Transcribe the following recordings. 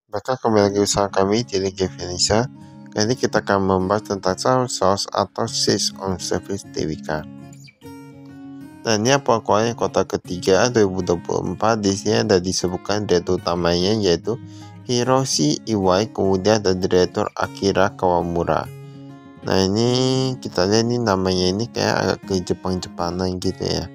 Bakal kembali lagi bersama kami di Liga Indonesia. Kali ini kita akan membahas tentang saham SOS atau Sales on Service Twk. Nah, ini pokoknya kota ketiga 2024 di sini ada disebutkan direktur utamanya yaitu Hiroshi Iwai, kemudian ada direktur Akira Kawamura. Nah, ini kita lihat ini namanya ini kayak agak ke Jepang-Jepanan gitu ya.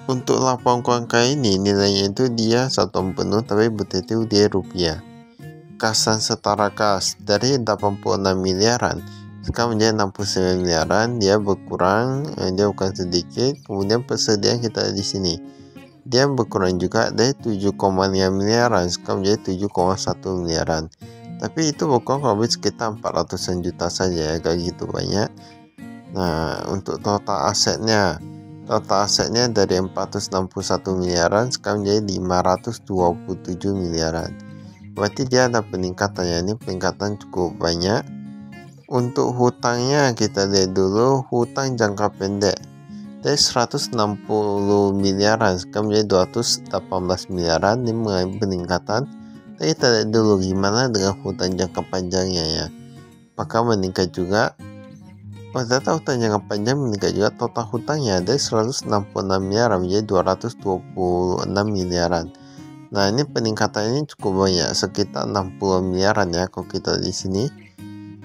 Untuk lapang angka ini nilainya itu dia 1 tahun penuh tapi betul dia rupiah. Kasan setara kas dari 86 miliaran sekarang menjadi 69 miliaran, dia berkurang, dia bukan sedikit. Kemudian persediaan kita di sini dia berkurang juga dari 7,5 miliaran sekarang menjadi 7,1 miliaran. Tapi itu berkurang kalau sekitar 400-an juta saja ya, gak gitu banyak. Nah, untuk total asetnya dari 461 miliaran sekarang menjadi 527 miliaran. Berarti dia ada peningkatannya, ini peningkatan cukup banyak. Untuk hutangnya kita lihat dulu, hutang jangka pendek dari 160 miliaran sekarang menjadi 218 miliaran, ini mengalami peningkatan. Tapi kita lihat dulu gimana dengan hutang jangka panjangnya ya, apakah meningkat juga. Data hutang jangka panjang meningkat juga, total hutangnya dari 166 miliaran menjadi 226 miliaran. Nah, ini peningkatan ini cukup banyak, sekitar 60 miliaran ya. Kalau kita di sini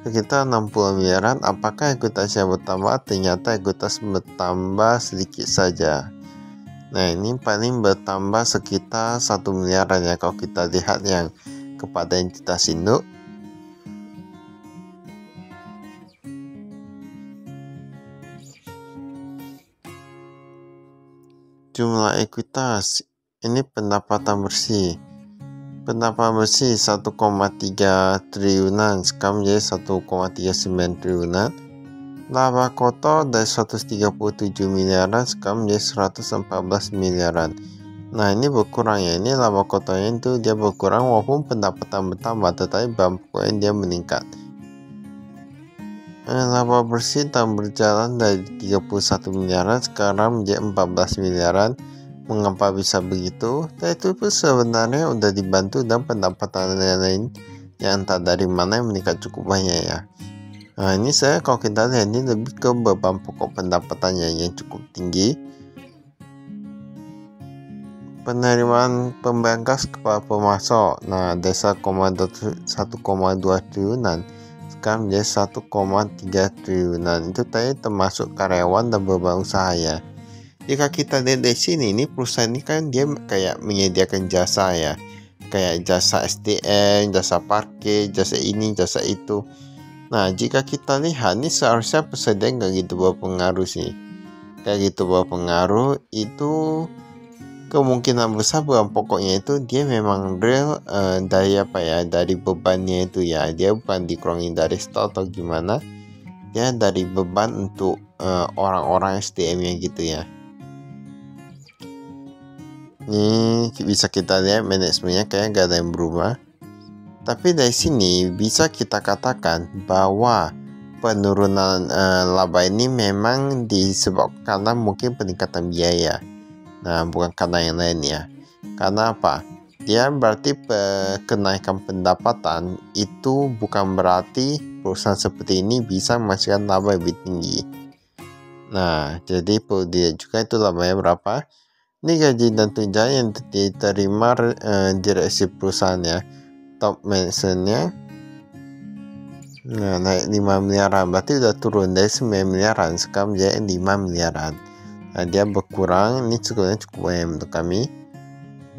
sekitar 60 miliaran. Apakah ekuitasnya bertambah? Ternyata ekuitas bertambah sedikit saja. Nah, ini paling bertambah sekitar 1 miliaran ya kalau kita lihat yang kepada entitas induk. Jumlah ekuitas ini pendapatan bersih 1,3 triliunan sekarang menjadi 1,39 triliunan. Laba kotor dari 137 miliaran sekarang menjadi 114 miliaran. Nah, ini berkurang ya, ini laba kotornya itu dia berkurang walaupun pendapatan bertambah, tetapi bahan pokoknya dia meningkat. Laba bersih tahun berjalan dari 31 miliaran sekarang menjadi 14 miliaran. Mengapa bisa begitu? Itu pun sebenarnya udah dibantu dan pendapatan lain yang entah dari mana yang meningkat cukup banyak ya. Nah, ini kalau kita lihat ini lebih ke beban pokok pendapatannya yang cukup tinggi. Penerimaan pembayaran kas kepada pemasok, nah dari 1,2 triliunan sekarang menjadi 1,3 triliunan. Itu tadi termasuk karyawan dan beban usaha ya. Jika kita lihat dari sini, ini perusahaan ini kan dia kayak menyediakan jasa ya, kayak jasa SDM, jasa parkir, jasa ini, jasa itu. Nah, jika kita lihat ini seharusnya persediaan gak gitu berpengaruh sih, kayak gitu berpengaruh. Itu kemungkinan besar bahan pokoknya itu dia memang real dari dari bebannya itu ya, dia bukan dikurangi dari stok atau gimana, dia dari beban untuk orang-orang SDM nya gitu ya. Ini bisa kita lihat manajemennya kayak gak ada yang berubah. Tapi dari sini bisa kita katakan bahwa penurunan laba ini memang disebabkan karena mungkin peningkatan biaya. Nah, bukan karena yang lain ya. Karena apa? Dia berarti kenaikan pendapatan itu bukan berarti perusahaan seperti ini bisa menghasilkan laba lebih tinggi. Nah, jadi perlu dilihat juga itu labanya berapa. Ini gaji dan tunjangan yang diterima direksi perusahaannya, top manajemennya. Nah, naik 5 miliaran, berarti udah turun dari 9 miliaran sekarang menjadi 5 miliaran. Nah, dia berkurang, ini sebenarnya cukup banyak untuk kami.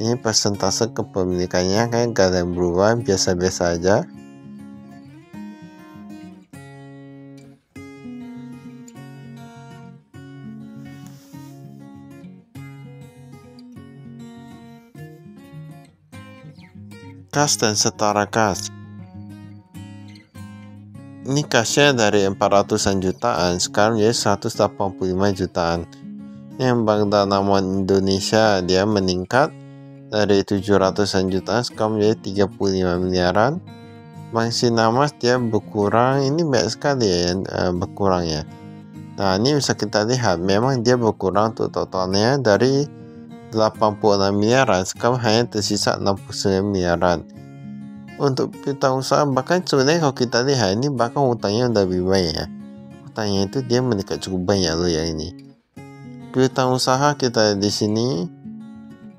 Ini persentase kepemilikannya kayak gak ada yang berubah, biasa-biasa aja. Kas dan setara kas, ini kasnya dari 400-an jutaan sekarang jadi 185 jutaan. Yang Bank Danamon Indonesia dia meningkat dari 700-an jutaan sekarang menjadi 35 miliaran. Bank Sinamas dia berkurang, ini banyak sekali ya yang berkurang ya. Nah, ini bisa kita lihat memang dia berkurang untuk totalnya dari 86 miliaran, sekarang hanya tersisa 69 miliaran. Untuk piutang usaha, bahkan sebenarnya kalau kita lihat ini bahkan hutangnya udah lebih banyak ya. Hutangnya itu dia meningkat cukup banyak loh yang ini. Piutang usaha kita di sini,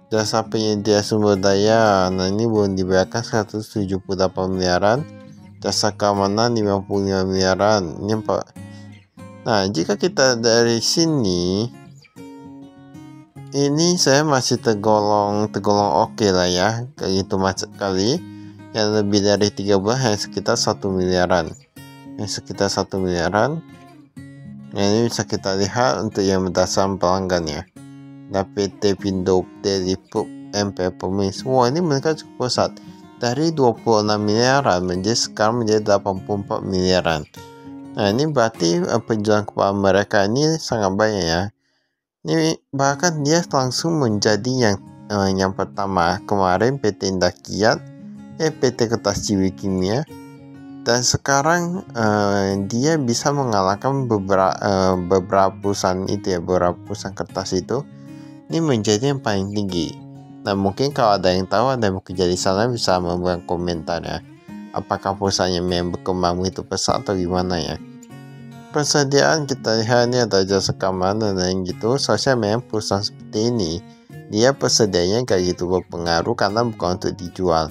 jasa penyedia sumber daya, nah ini belum dibayarkan 178 miliaran, jasa keamanan 55 miliaran. Ini Nah, jika kita dari sini, ini saya masih tergolong oke lah ya, kayak gitu macet kali. Yang lebih dari 3 bulan hanya sekitar 1 miliaran. Nah, ini bisa kita lihat untuk yang berdasarkan pelanggan ya. Nah, PT Pindo, Telipub, MP Pemis, semua ini mereka cukup pesat. Dari 26 miliaran sekarang menjadi 84 miliaran. Nah, ini berarti penjualan kepada mereka ini sangat banyak ya. Ini bahkan dia langsung menjadi yang pertama kemarin PT Indah Kiat, PT Kertas Jiwi Kimia, dan sekarang dia bisa mengalahkan beberapa perusahaan itu ya, beberapa perusahaan kertas itu. Ini menjadi yang paling tinggi. Nah, mungkin kalau ada yang tahu, ada yang bekerja di sana, bisa memberikan komentar ya. Apakah perusahaannya memang berkembang itu pesat atau gimana ya? Persediaan kita lihat ini ada jasa keamanan dan gitu. Soalnya memang perusahaan seperti ini, dia persediaannya gak gitu berpengaruh karena bukan untuk dijual.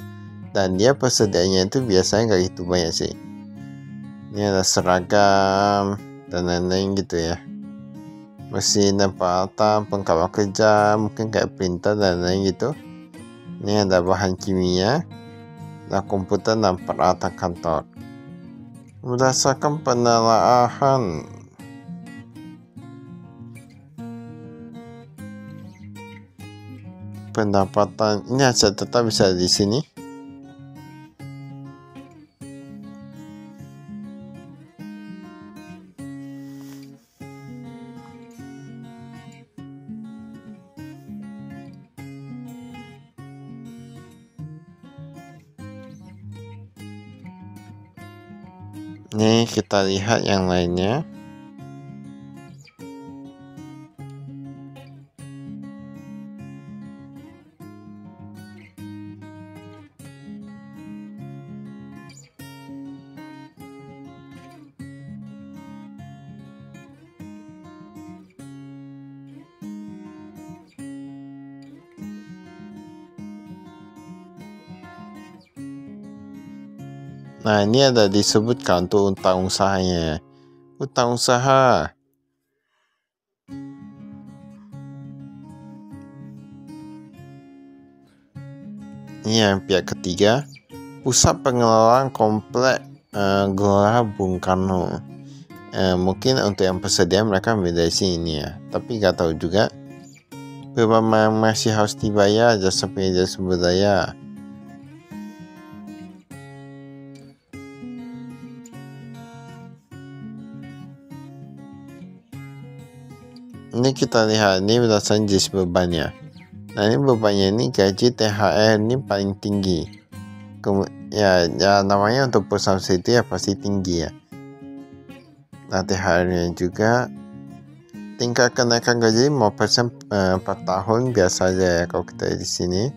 Dan dia persediaannya itu biasanya gak gitu banyak sih. Ini ada seragam dan lain-lain gitu ya. Mesin dan peralatan, pengkawal kerja, mungkin kayak printer dan lain gitu. Ini ada bahan kimia, ada komputer dan peralatan kantor. Berdasarkan penelaahan pendapatan, ini saya tetap bisa di sini. Nih kita lihat yang lainnya. Nah, ini ada disebutkan untuk utang usahanya. Utang usaha. Ini yang pihak ketiga. Pusat Pengelolaan Komplek Gelora Bung Karno. Mungkin untuk yang persediaan mereka beda di sini ya. Tapi nggak tahu juga. Beberapa masih harus dibayar jasa penyedia sumber daya. Ini kita lihat, ini berdasarkan jenis bebannya. Nah, ini bebannya ini gaji THR ini paling tinggi. Ya namanya untuk perusahaan itu ya pasti tinggi ya. Nah, THR-nya juga tingkat kenaikan gaji 5% per tahun biasa aja ya kalau kita di sini.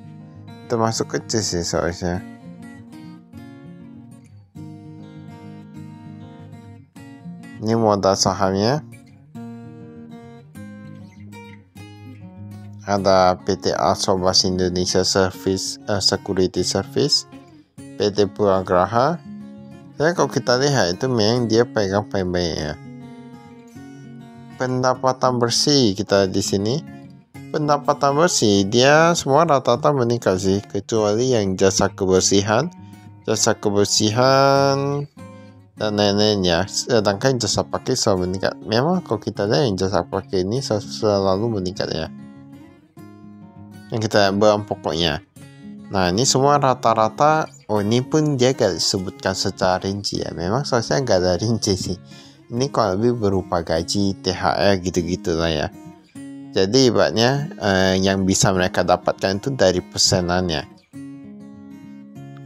Termasuk kecil sih soalnya. Ini modal sahamnya. Ada PT Alsobas Indonesia Service Security Service, PT Puragraha. Dan kalau kita lihat itu memang dia pegang banyak ya. Pendapatan bersih kita di sini. Pendapatan bersih dia semua rata-rata meningkat sih, kecuali yang jasa kebersihan dan lain-lainnya. Sedangkan jasa pakai selalu meningkat. Memang kalau kita lihat yang jasa pakai ini selalu meningkat ya. Yang kita bahas pokoknya. Nah, ini semua rata-rata. Oh, ini pun dia gak disebutkan secara rinci ya. Memang soalnya gak ada rinci sih. Ini kalau lebih berupa gaji, THR gitu-gitu lah ya. Jadi ibaratnya yang bisa mereka dapatkan itu dari persenannya.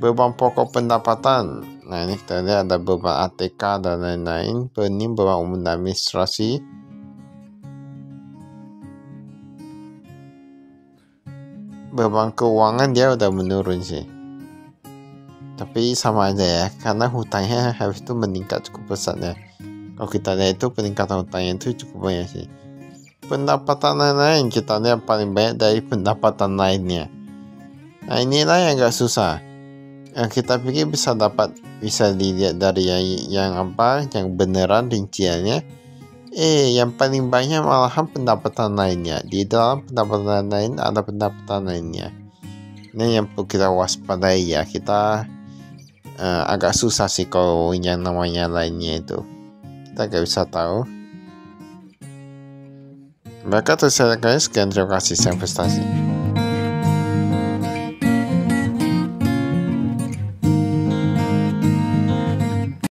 Beban pokok pendapatan. Nah, ini kita lihat ada beban ATK dan lain-lain. Ini beban umum dan administrasi. beban keuangan dia udah menurun sih. Tapi sama aja ya, karena hutangnya habis itu meningkat cukup besar ya. Kalau kita lihat itu peningkatan hutangnya itu cukup banyak sih. Pendapatan lain kita lihat paling banyak dari pendapatan lainnya. Nah inilah yang agak susah. Yang kita pikir bisa dilihat dari yang beneran rinciannya. Yang paling banyak malahan pendapatan lainnya. Di dalam pendapatan lain ada pendapatan lainnya. Ini yang perlu kita waspadai ya. Kita agak susah sih kalau yang namanya lainnya itu. Kita gak bisa tahu. Maka terus saya sekian, terima kasih, saya investasi.